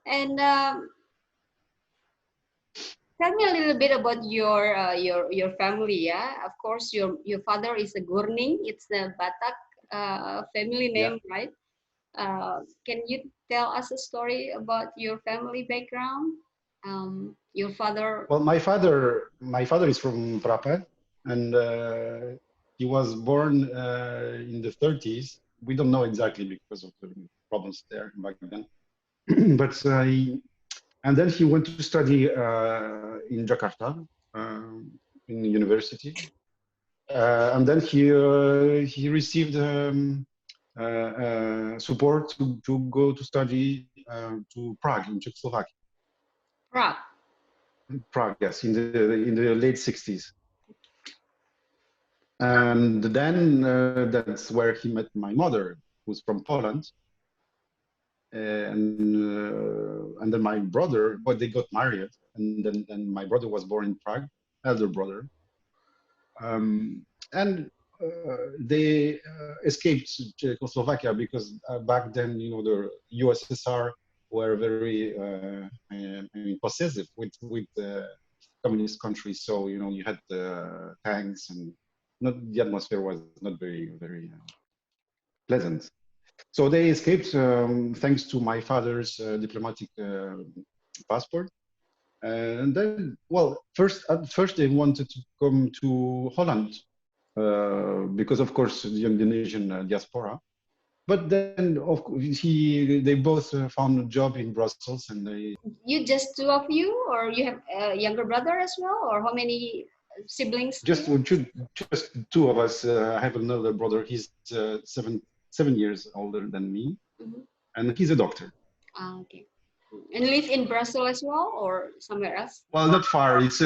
And tell me a little bit about your family. Yeah, of course, your father is a Gurning. It's the Batak family Yeah. name, right? Can you tell us a story about your family background? Your father. Well, my father is from Prapat, and he was born in the 30s. We don't know exactly because of the problems there back then. But and then he went to study in Jakarta, in the university, and then he received support to go to study to Prague in Czechoslovakia. Prague. Prague, yes, in the late 60s. And then that's where he met my mother, who's from Poland. And then my brother, but they got married, and then my brother was born in Prague, elder brother. And they escaped Czechoslovakia because back then, you know, the USSR were very possessive with communist countries. So, you know, you had tanks, and the atmosphere was not very pleasant. So they escaped thanks to my father's diplomatic passport. And then, well, at first they wanted to come to Holland because, of course, the Indonesian diaspora. But then, of course, they both found a job in Brussels, and they. You just two of you, or you have a younger brother as well, or how many siblings? Just two of us. I have another brother. He's 7 years older than me, and he's a doctor. Ah, okay. And live in Brussels as well, or somewhere else? Well, not far. It's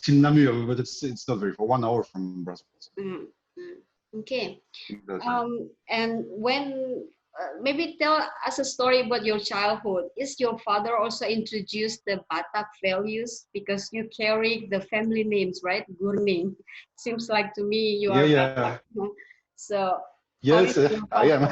in Namur, but it's not very far. 1 hour from Brussels. Okay. And when maybe tell us a story about your childhood. Is your father also introduced the Batak values, because you carry the family names, right? Gurning. Seems like to me you are Batak. So yes, I am.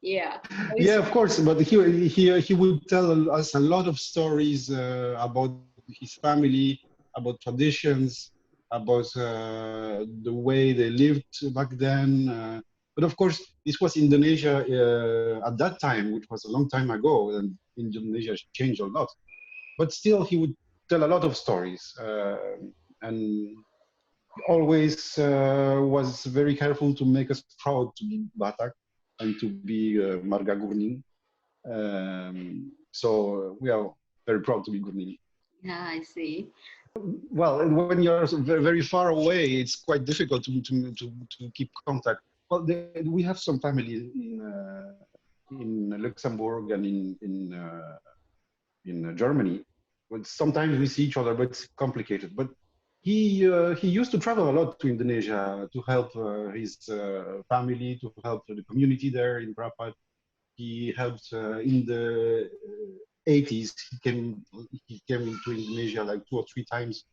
Yeah. Yeah, of course. But he would tell us a lot of stories about his family, about traditions, about the way they lived back then. But of course, this was Indonesia at that time, which was a long time ago, and Indonesia changed a lot. But still, he would tell a lot of stories, and always was very careful to make us proud to be Batak and to be Marga Gurning. So we are very proud to be Gurning. Yeah, I see. Well, when you're very far away, it's quite difficult to keep contact. Well, we have some family in Luxembourg and in Germany. But sometimes we see each other, but it's complicated. But he used to travel a lot to Indonesia to help his family, to help the community there in Prapat. He helped in the 80s. He came into Indonesia like 2 or 3 times.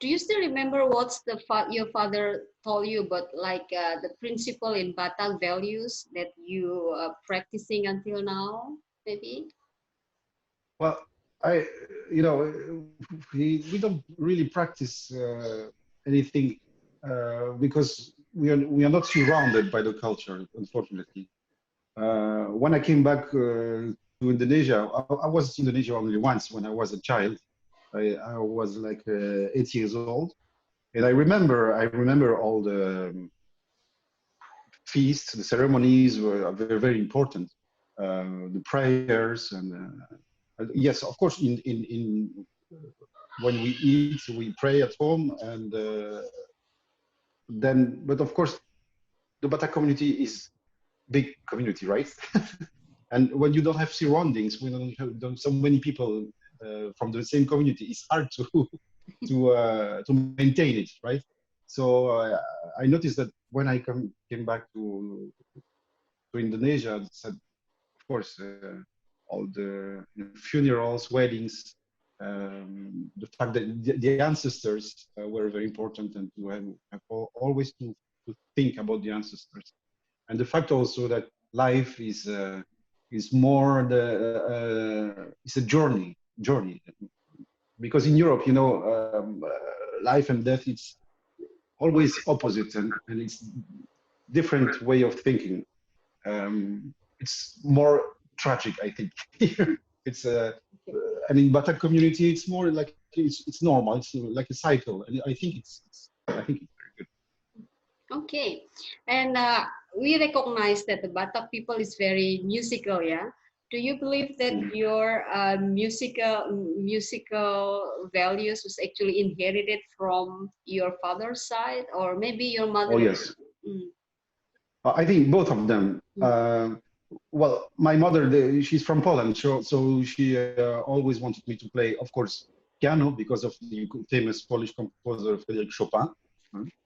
Do you still remember what's your father told you about, like the principle in Batak values that you are practicing until now, maybe? Well, we don't really practice anything because we are not surrounded by the culture, unfortunately. When I came back to Indonesia, I was in Indonesia only once when I was a child. I was like 8 years old, and I remember all the feasts, the ceremonies were very important. The prayers and yes, of course, in when we eat, we pray at home, and then, but of course, the Batak community is big community, right? And when you don't have surroundings, when you don't so many people from the same community, it's hard to to maintain it, right? So I noticed that when I came back to Indonesia, I said, of course, all the funerals, weddings, the fact that the ancestors were very important, and to have always to think about the ancestors, and the fact also that life is more it's a journey, because in Europe, you know, life and death, it's always opposite, and it's different way of thinking. It's more tragic, I think. It's and in Batak community, it's more like it's normal. It's like a cycle, and I think I think it's very good. Okay, and we recognize that the Batak people is very musical, yeah. Do you believe that your musical values was actually inherited from your father's side, or maybe your mother? Oh yes, Mm. I think both of them. Well, my mother, she's from Poland, so she always wanted me to play, of course, piano because of the famous Polish composer Frédéric Chopin.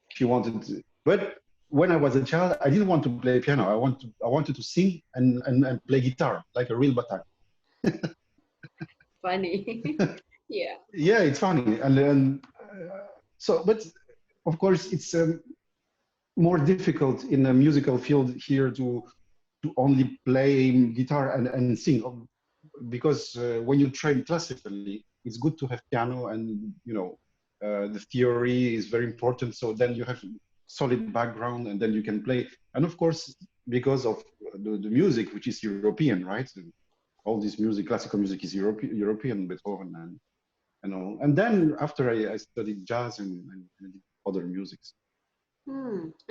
She wanted, but when I was a child, I didn't want to play piano. I wanted to sing and play guitar like a real Batak. Funny, yeah. Yeah, it's funny, and so, but of course, it's more difficult in a musical field here to only play guitar and sing, because when you train classically, it's good to have piano, and you know the theory is very important. So then you have solid background, and then you can play. And of course, because of the music, which is European, right? All this music, classical music, is European, Beethoven and all. And then after I studied jazz and other musics.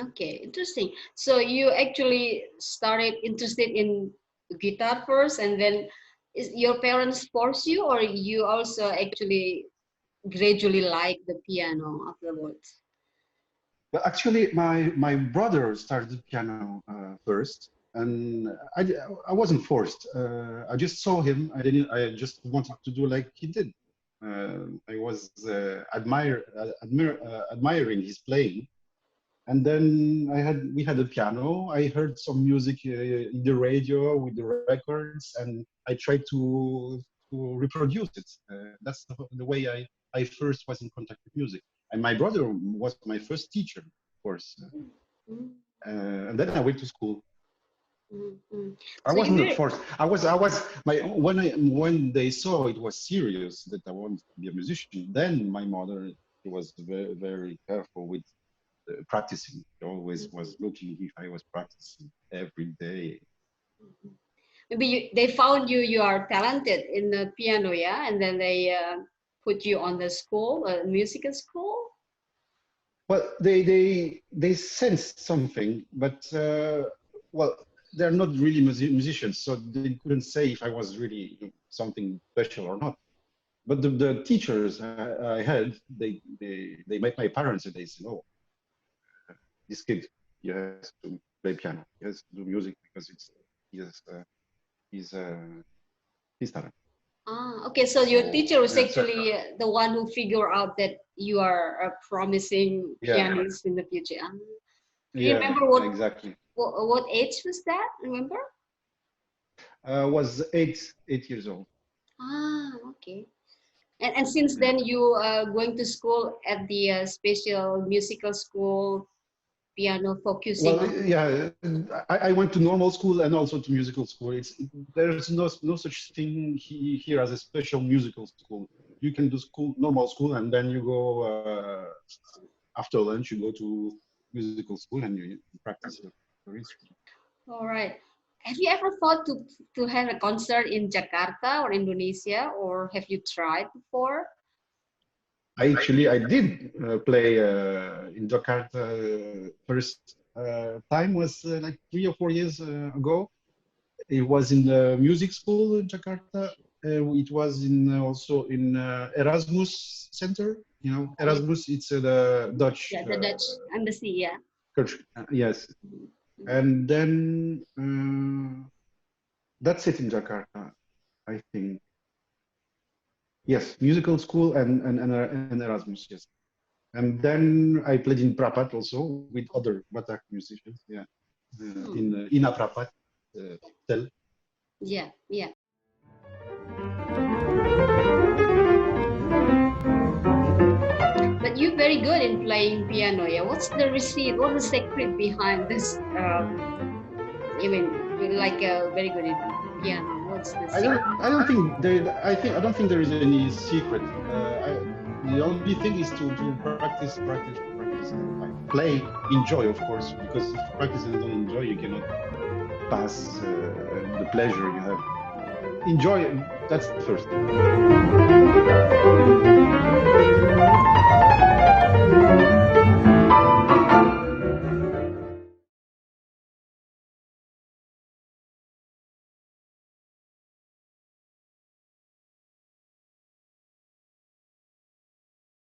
Okay, interesting. So you actually started interested in guitar first, and then your parents force you, or you also actually gradually like the piano afterwards? But actually, my brother started piano first, and I wasn't forced. I just saw him. I just wanted to do like he did. I was admiring his playing, and then we had a piano. I heard some music in the radio with the records, and I tried to reproduce it. That's the way I first was in contact with music. And my brother was my first teacher, of course. And then I went to school. I So wasn't forced. I was when they saw it was serious that I wanted to be a musician. Then my mother was very, very careful with practicing. She always was looking if I was practicing every day. Maybe they found you are talented in the piano, yeah, and then they put you on the school, musical school. Well, they sensed something, but well, they're not really musicians, so they couldn't say if I was really something special or not. But the teachers I had, they met my parents, and they said, "Oh, this kid, he has to play piano. He has to do music because he's talent." Ah, okay. So your teacher was actually the one who figured out that you are a promising pianist in the future. Do you remember what exactly? What age was that? Remember? Was 8 years old. Ah, okay. And since then you are going to school at the special musical school, piano focusing. Well, yeah, I went to normal school and also to musical school. There's no such thing here as a special musical school. You can do normal school, and then you go after lunch. You go to musical school and you practice your instrument. All right. Have you ever thought to have a concert in Jakarta or Indonesia, or have you tried before? I did play in Jakarta. First time was like 3 or 4 years ago. It was in the music school in Jakarta. It was also in Erasmus Center. You know, Erasmus. It's the Dutch. Yeah, the Dutch embassy. Yeah. Yes. And then That's it in Jakarta, I think. Yes, musical school and Erasmus, yes. And then I played in Prapat also with other Batak musicians, yeah. In Ina Prapat, Tel. Yeah, yeah. But you're very good in playing piano, yeah. What's the receipt? What's the secret behind this? Even you're like very good in piano. What's the secret? I don't think there is any secret. The only thing is to practice, like play, enjoy, of course, because if you practice and don't enjoy, you cannot pass the pleasure you have. Enjoy, that's the first thing.